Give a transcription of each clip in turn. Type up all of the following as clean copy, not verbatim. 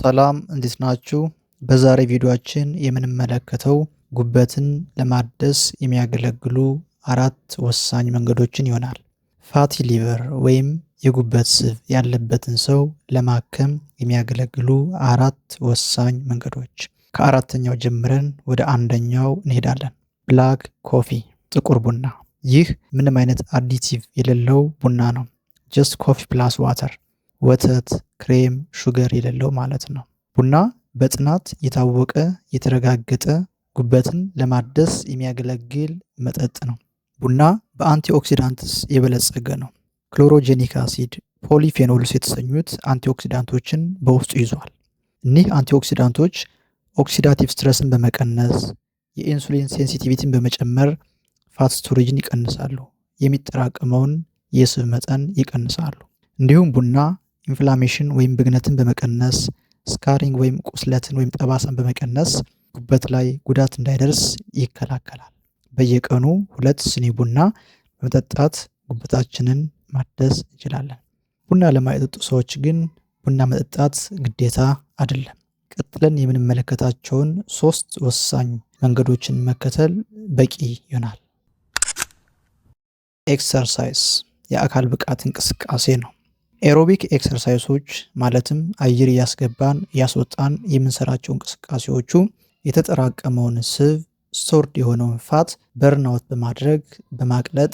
ሰላም እንዴት ናችሁ? በዛሬ ቪዲዮአችን የምንመለከተው ጉበትን ለማደስ የሚያገለግሉ 4 ወሳኝ መንገዶችን ይሆናል። ፋቲ ሊቨር ወይም የጉበት ስብ ያለበትን ሰው ለማከም የሚያገለግሉ 4 ወሳኝ መንገዶች። ከአራተኛው ጀምረን ወደ አንደኛው እንሄዳለን። ብላክ ኮፊ፣ ጥቁር ቡና። ይህ ምንም አይነት አዲቲቭ የሌለው ቡና ነው። ጀስት ኮፊ ፕላስ ዋተር፣ ወተት፣ ክሬም፣ ሹገር የሌለው ማለት ነው። ቡና በጥናት የታወቀ የተረጋገጠ ጉበትን ለማደስ የሚያገለግል መጠጥ ነው። ቡና በአንቲኦክሲዳንትስ የበለጸገ ነው። ክሎሮጄኒክ አሲድ፣ ፖሊፌኖልስ የተሰኙት አንቲኦክሲዳንቶችን በውስጡ ይዟል። እኒህ አንቲኦክሲዳንቶች ኦክሲዳቲቭ ስትረስን በመቀነስ የኢንሱሊን ሴንሲቲቪቲን በመጨመር ፋት ስቶሬጅን ይቀንሳሉ። የሚጠራቀመውን የስብ መጠን ይቀንሳሉ። እንዲሁም ቡና ኢንፍላሜሽን ወይም ብግነትን በመቀነስ ስካሪንግ ወይም ቁስለትን ወይም ጠባሳን በመቀነስ ጉበት ላይ ጉዳት እንዳይደርስ ይከላከላል። በየቀኑ 2 ስኒ ቡና በመጠጣት ጉበታችንን ማደስ እንችላለን። ቡና ለማይጠጡ ሰዎች ግን ቡና መጠጣት ግዴታ አይደለም። ቀጥለን የምንመለከታቸውን 3 ወሳኝ መንገዶችን መከተል በቂ ይሆናል። ኤክሰርሳይዝ፣ የአካል ብቃት እንቅስቃሴ ነው። ኤሮቢክ ኤክሰርሳይሶች ማለትም አየር እያስገባን እያስወጣን የምንሰራቸው እንቅስቃሴዎቹ የተጠራቀመውን ስብ ስቶርድ የሆነውን ፋት በርናውት በማድረግ በማቅለጥ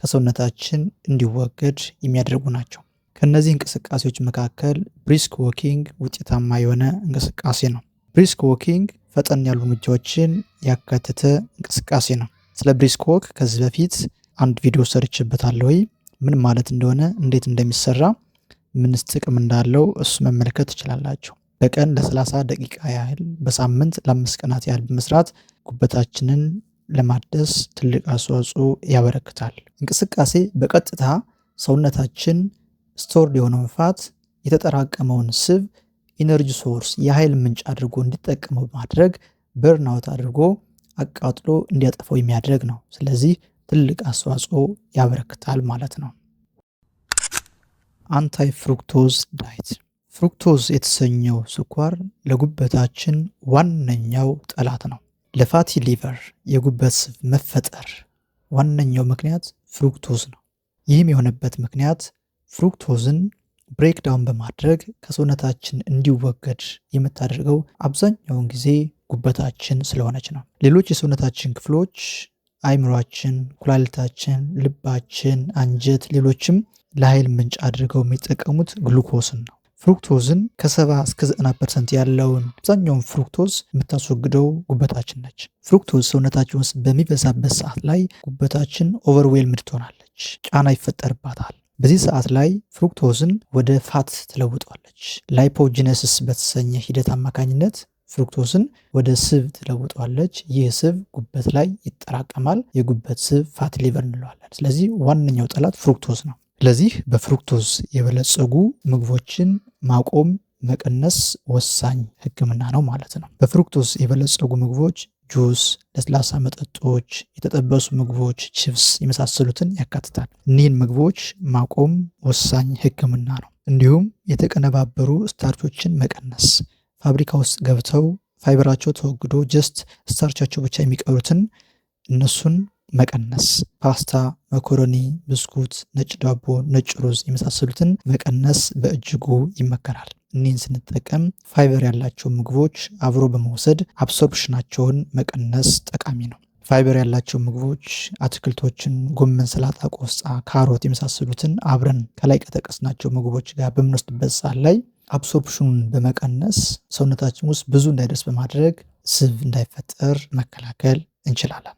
ከሰውነታችን እንዲወገድ የሚያደርጉ ናቸው። ከነዚህ እንቅስቃሴዎች መካከል ብሪስክ ዎኪንግ ውጤታማ የሆነ እንቅስቃሴ ነው። ብሪስክ ዎኪንግ ፈጠን ያሉ እርምጃዎችን ያካተተ እንቅስቃሴ ነው። ስለ ብሪስክ ዎክ ከዚህ በፊት አንድ ቪዲዮ ሰርችበታለሁ። ምን ማለት እንደሆነ እንዴት እንደሚሰራ ምንስ ጥቅም እንዳለው እሱ መመልከት ትችላላችሁ። በቀን ለ30 ደቂቃ ያህል በሳምንት ለ5 ቀናት ያህል በመስራት ጉበታችንን ለማደስ ትልቅ አስተዋጽኦ ያበረክታል። እንቅስቃሴ በቀጥታ ሰውነታችን ስቶርድ የሆነውን ፋት የተጠራቀመውን ስብ ኢነርጂ ሶርስ የኃይል ምንጭ አድርጎ እንዲጠቀመው በማድረግ በርናውት አድርጎ አቃጥሎ እንዲያጠፋው የሚያደርግ ነው። ስለዚህ ትልቅ አስተዋጽኦ ያበረክታል ማለት ነው። አንታይ ፍሩክቶዝ ዳይት፣ ፍሩክቶዝ የተሰኘው ስኳር ለጉበታችን ዋነኛው ጠላት ነው። ለፋቲ ሊቨር የጉበት ስብ መፈጠር ዋነኛው ምክንያት ፍሩክቶዝ ነው። ይህም የሆነበት ምክንያት ፍሩክቶዝን ብሬክዳውን በማድረግ ከሰውነታችን እንዲወገድ የምታደርገው አብዛኛውን ጊዜ ጉበታችን ስለሆነች ነው። ሌሎች የሰውነታችን ክፍሎች አይምሯችን፣ ኩላሊታችን፣ ልባችን፣ አንጀት፣ ሌሎችም ለኃይል ምንጭ አድርገው የሚጠቀሙት ግሉኮስን ነው። ፍሩክቶዝን ከ70 እስከ 90% ያለውን አብዛኛውን ፍሩክቶዝ የምታስወግደው ጉበታችን ነች። ፍሩክቶዝ ሰውነታችን ውስጥ በሚበዛበት ሰዓት ላይ ጉበታችን ኦቨርዌልምድ ትሆናለች፣ ጫና ይፈጠርባታል። በዚህ ሰዓት ላይ ፍሩክቶዝን ወደ ፋት ትለውጧለች። ላይፖጂነሲስ በተሰኘ ሂደት አማካኝነት ፍሩክቶዝን ወደ ስብ ትለውጧለች። ይህ ስብ ጉበት ላይ ይጠራቀማል። የጉበት ስብ ፋቲ ሊቨር እንለዋለን። ስለዚህ ዋነኛው ጠላት ፍሩክቶዝ ነው። ስለዚህ በፍሩክቶዝ የበለጸጉ ምግቦችን ማቆም መቀነስ ወሳኝ ሕክምና ነው ማለት ነው። በፍሩክቶዝ የበለጸጉ ምግቦች ጁስ፣ ለስላሳ መጠጦች፣ የተጠበሱ ምግቦች፣ ቺፕስ የመሳሰሉትን ያካትታል። እኒህን ምግቦች ማቆም ወሳኝ ሕክምና ነው። እንዲሁም የተቀነባበሩ ስታርቾችን መቀነስ፣ ፋብሪካ ውስጥ ገብተው ፋይበራቸው ተወግዶ ጀስት ስታርቻቸው ብቻ የሚቀሩትን እነሱን መቀነስ፣ ፓስታ፣ መኮረኒ፣ ብስኩት፣ ነጭ ዳቦ፣ ነጭ ሩዝ የመሳሰሉትን መቀነስ በእጅጉ ይመከራል። እኒህን ስንጠቀም ፋይበር ያላቸው ምግቦች አብሮ በመውሰድ አብሶርፕሽናቸውን መቀነስ ጠቃሚ ነው። ፋይበር ያላቸው ምግቦች አትክልቶችን፣ ጎመን፣ ሰላጣ፣ ቆስጣ፣ ካሮት የመሳሰሉትን አብረን ከላይ ከጠቀስናቸው ምግቦች ጋር በምንወስድበት ሰዓት ላይ አብሶርፕሽኑን በመቀነስ ሰውነታችን ውስጥ ብዙ እንዳይደርስ በማድረግ ስብ እንዳይፈጠር መከላከል እንችላለን።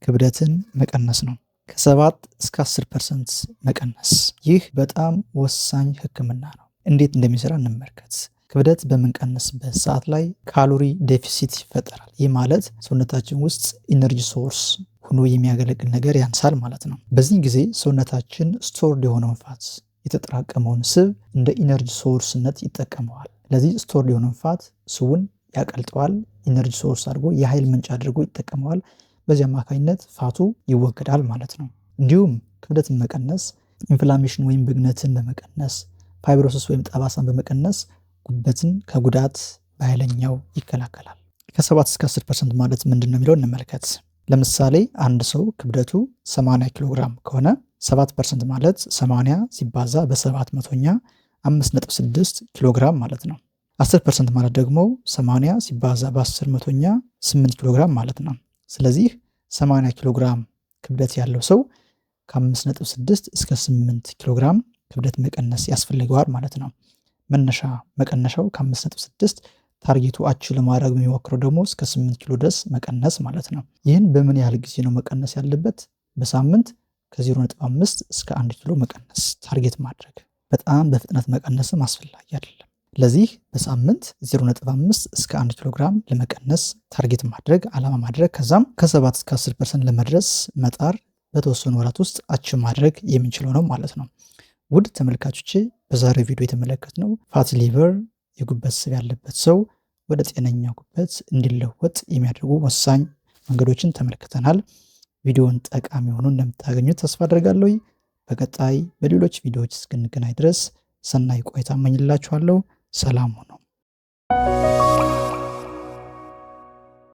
ክብደትን መቀነስ ነው። ከ7 እስከ 10% መቀነስ። ይህ በጣም ወሳኝ ሕክምና ነው። እንዴት እንደሚሰራ እንመልከት። ክብደት በምንቀንስበት ሰዓት ላይ ካሎሪ ዴፊሲት ይፈጠራል። ይህ ማለት ሰውነታችን ውስጥ ኢነርጂ ሶርስ ሆኖ የሚያገለግል ነገር ያንሳል ማለት ነው። በዚህ ጊዜ ሰውነታችን ስቶርድ የሆነውን ፋት የተጠራቀመውን ስብ እንደ ኢነርጂ ሶርስነት ይጠቀመዋል። ለዚህ ስቶርድ የሆነውን ፋት ስቡን ያቀልጠዋል። ኢነርጂ ሶርስ አድርጎ የኃይል ምንጭ አድርጎ ይጠቀመዋል። በዚህ አማካኝነት ፋቱ ይወገዳል ማለት ነው። እንዲሁም ክብደትን መቀነስ ኢንፍላሜሽን ወይም ብግነትን በመቀነስ ፋይብሮሲስ ወይም ጠባሳን በመቀነስ ጉበትን ከጉዳት በኃይለኛው ይከላከላል። ከ7 እስከ 10% ማለት ምንድን ነው የሚለው እንመልከት። ለምሳሌ አንድ ሰው ክብደቱ 80 ኪሎ ግራም ከሆነ 7% ማለት 80 ሲባዛ በ700ኛ 5.6 ኪሎ ግራም ማለት ነው። 10% ማለት ደግሞ 80 ሲባዛ በ10 መቶኛ 8 ኪሎ ግራም ማለት ነው። ስለዚህ 80 ኪሎ ግራም ክብደት ያለው ሰው ከ5.6 እስከ 8 ኪሎ ግራም ክብደት መቀነስ ያስፈልገዋል ማለት ነው። መቀነሻው ከ5.6 ታርጌቱ አቺቭ ለማድረግ የሚሞክረው ደግሞ እስከ 8 ኪሎ ድረስ መቀነስ ማለት ነው። ይህን በምን ያህል ጊዜ ነው መቀነስ ያለበት? በሳምንት ከ0.5 እስከ 1 ኪሎ መቀነስ ታርጌት ማድረግ። በጣም በፍጥነት መቀነስም አስፈላጊ አይደለም። ለዚህ በሳምንት 0.5 እስከ 1 ኪሎ ግራም ለመቀነስ ታርጌት ማድረግ፣ ዓላማ ማድረግ፣ ከዛም ከ7 እስከ 10% ለመድረስ መጣር በተወሰኑ ወራት ውስጥ አቺቭ ማድረግ የምንችለው ነው ማለት ነው። ውድ ተመልካቾቼ በዛሬው ቪዲዮ የተመለከትነው ፋቲ ሊቨር የጉበት ስብ ያለበት ሰው ወደ ጤነኛ ጉበት እንዲለወጥ የሚያደርጉ ወሳኝ መንገዶችን ተመልክተናል። ቪዲዮውን ጠቃሚ ሆኖ እንደምታገኙት ተስፋ አድርጋለሁ። በቀጣይ በሌሎች ቪዲዮዎች እስክንገናኝ ድረስ ሰናይ ቆይታ እመኝላችኋለሁ። ሰላም ሁኑ።